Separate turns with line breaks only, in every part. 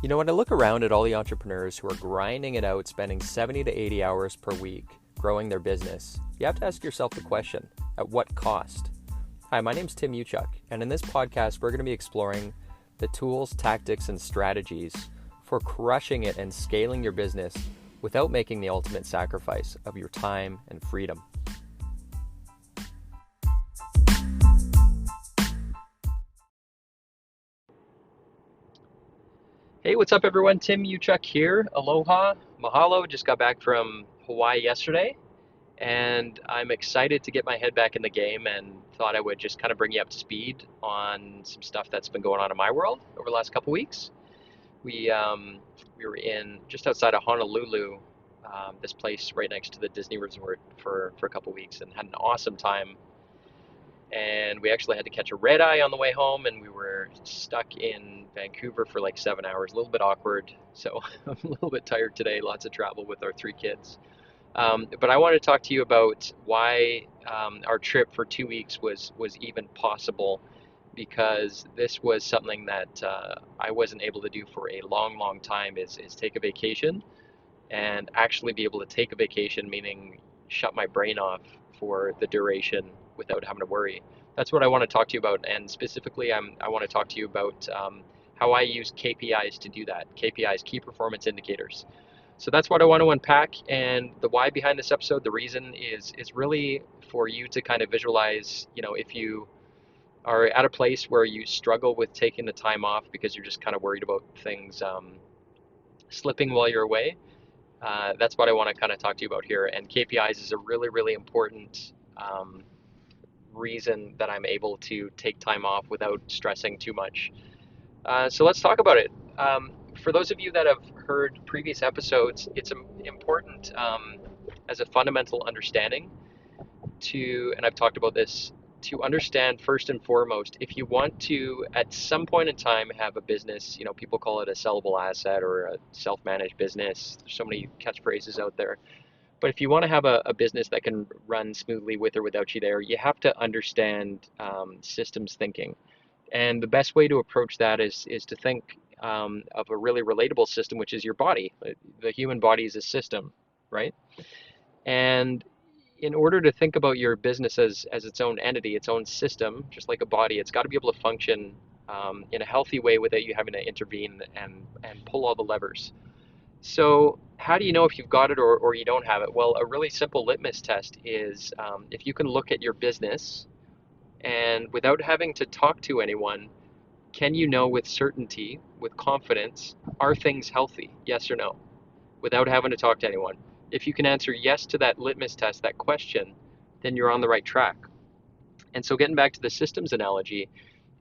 You know, when I look around at all the entrepreneurs who are grinding it out, spending 70 to 80 hours per week growing their business, you have to ask yourself the question, at what cost? Hi, my name's Tim Uchuk, and in this podcast, we're going to be exploring the tools, tactics, and strategies for crushing it and scaling your business without making the ultimate sacrifice of your time and freedom. Hey, what's up everyone? Tim Uchuk here. Aloha, mahalo. Just got back from Hawaii yesterday, and I'm excited to get my head back in the game and thought I would just kind of bring you up to speed on some stuff that's been going on in my world over the last couple weeks. We were in just outside of Honolulu, this place right next to the Disney Resort for a couple weeks and had an awesome time. And we actually had to catch a red eye on the way home, and we were stuck in Vancouver for like 7 hours. A little bit awkward, so I'm a little bit tired today. Lots of travel with our 3 kids. But I want to talk to you about why our trip for 2 weeks was even possible, because this was something that I wasn't able to do for a long time, is take a vacation and actually be able to take a vacation, meaning shut my brain off for the duration without having to worry. That's what I want to talk to you about, and specifically I want to talk to you about how I use KPIs to do that. KPIs, key performance indicators. So that's what I want to unpack, and the why behind this episode, the reason is really for you to kind of visualize, if you are at a place where you struggle with taking the time off because you're just kind of worried about things slipping while you're away. That's what I want to kind of talk to you about here. And KPIs is a really important reason that I'm able to take time off without stressing too much. So let's talk about it. For those of you that have heard previous episodes, it's important as a fundamental understanding and I've talked about this, to understand first and foremost, if you want to, at some point in time, have a business, people call it a sellable asset or a self-managed business. There's so many catchphrases out there. But if you want to have a business that can run smoothly with or without you there, you have to understand systems thinking. And the best way to approach that is to think of a really relatable system, which is your body. The human body is a system, right? And in order to think about your business as its own entity, its own system, just like a body, it's got to be able to function in a healthy way without you having to intervene and pull all the levers. So how do you know if you've got it or you don't have it? Well, a really simple litmus test is if you can look at your business and without having to talk to anyone, can you know with certainty, with confidence, are things healthy? Yes or no? Without having to talk to anyone. If you can answer yes to that litmus test, that question, then you're on the right track. And so getting back to the systems analogy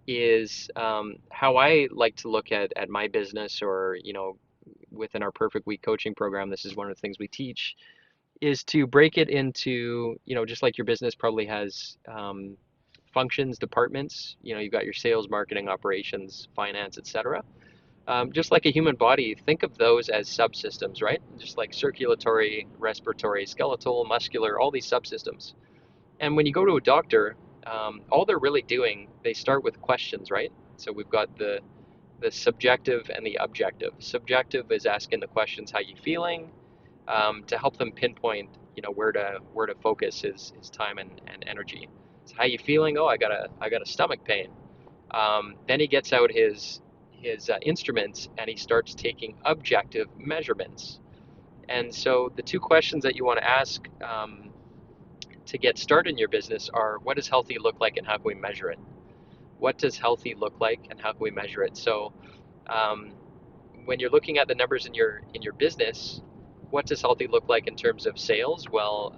is how I like to look at my business, or, within our Perfect Week coaching program, this is one of the things we teach, is to break it into, just like your business probably has functions, departments, you've got your sales, marketing, operations, finance, etc. Just like a human body, think of those as subsystems, right? Just like circulatory, respiratory, skeletal, muscular, all these subsystems. And when you go to a doctor, all they're really doing, they start with questions, right? So we've got the subjective and the objective. Subjective is asking the questions, how you feeling, to help them pinpoint, where to focus his time and energy. So how you feeling? Oh, I got a stomach pain. Then he gets out his instruments and he starts taking objective measurements. And so the two questions that you want to ask to get started in your business are, what does healthy look like and how can we measure it? What does healthy look like and how can we measure it? So when you're looking at the numbers in your business, what does healthy look like in terms of sales? Well,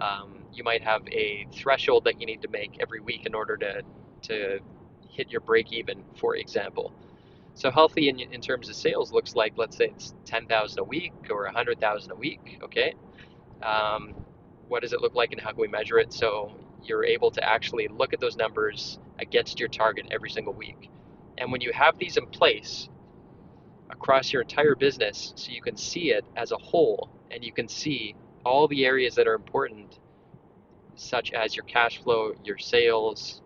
you might have a threshold that you need to make every week in order to hit your break even, for example. So healthy in terms of sales looks like, let's say it's 10,000 a week or 100,000 a week, okay? What does it look like and how can we measure it? So you're able to actually look at those numbers against your target every single week. And when you have these in place across your entire business, so you can see it as a whole and you can see all the areas that are important, such as your cash flow, your sales,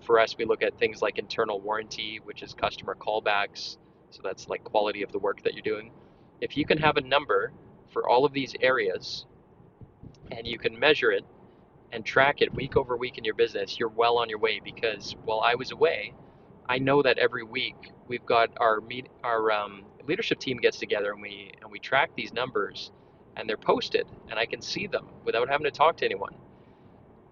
for us, we look at things like internal warranty, which is customer callbacks, So that's like quality of the work that you're doing. If you can have a number for all of these areas and you can measure it and track it week over week in your business, you're well on your way. Because while I was away, I know that every week we've got our leadership team gets together and we track these numbers, and they're posted, and I can see them without having to talk to anyone.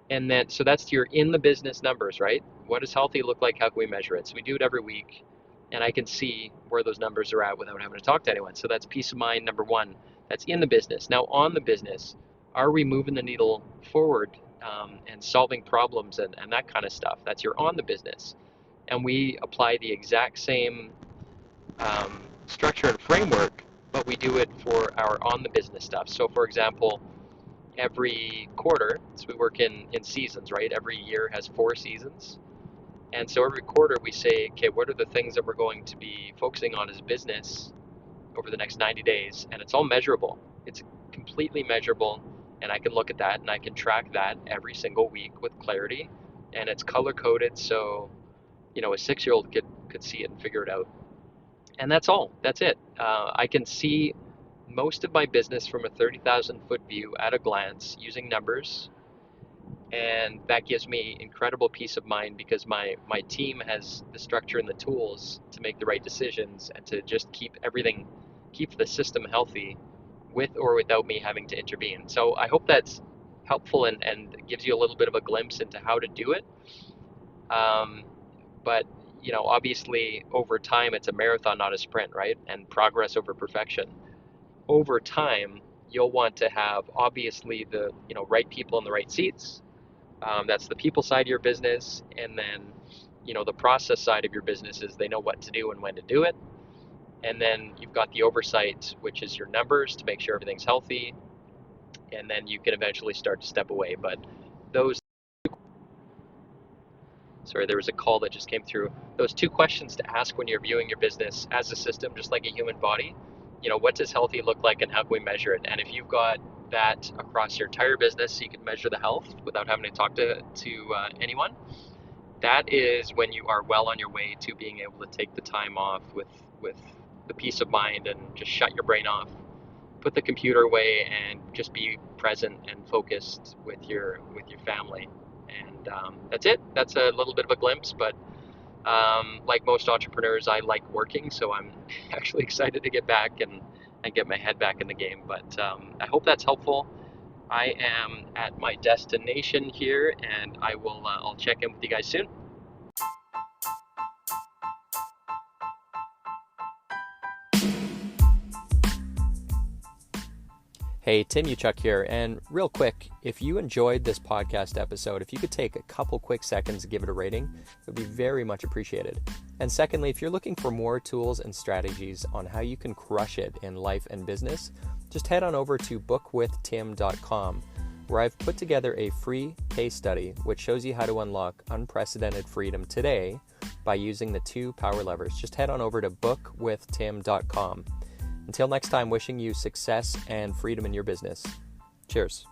And then so that's your in the business numbers, right? What does healthy look like? How can we measure it? So we do it every week, and I can see where those numbers are at without having to talk to anyone. So that's peace of mind number one. That's in the business. Now on the business, are we moving the needle forward and solving problems and that kind of stuff? That's your on the business. And we apply the exact same structure and framework, but we do it for our on the business stuff. So for example, every quarter, so we work in seasons, right? Every year has 4 seasons. And so every quarter we say, okay, what are the things that we're going to be focusing on as business over the next 90 days? And it's all measurable. It's completely measurable. And I can look at that and I can track that every single week with clarity. And it's color coded, so a 6-year-old could see it and figure it out. And that's all. That's it. I can see most of my business from a 30,000 foot view at a glance using numbers. And that gives me incredible peace of mind because my team has the structure and the tools to make the right decisions and to just keep the system healthy with or without me having to intervene. So I hope that's helpful and gives you a little bit of a glimpse into how to do it. But obviously over time it's a marathon, not a sprint, right? And progress over perfection. Over time, you'll want to have obviously the right people in the right seats. That's the people side of your business, and then the process side of your business is they know what to do and when to do it. And then you've got the oversight, which is your numbers to make sure everything's healthy, and then you can eventually start to step away. But there was a call that just came through. Those 2 questions to ask when you're viewing your business as a system, just like a human body. What does healthy look like and how can we measure it? And if you've got that across your entire business, so you can measure the health without having to talk to anyone, that is when you are well on your way to being able to take the time off with the peace of mind and just shut your brain off, put the computer away, and just be present and focused with your family. And that's it. That's a little bit of a glimpse, but like most entrepreneurs, I like working, so I'm actually excited to get back and get my head back in the game. But I hope that's helpful. I am at my destination here, and I'll check in with you guys soon. Hey, Tim Uchuk here, and real quick, if you enjoyed this podcast episode, if you could take a couple quick seconds to give it a rating, it would be very much appreciated. And secondly, if you're looking for more tools and strategies on how you can crush it in life and business, just head on over to bookwithtim.com, where I've put together a free case study which shows you how to unlock unprecedented freedom today by using the 2 power levers. Just head on over to bookwithtim.com. Until next time, wishing you success and freedom in your business. Cheers.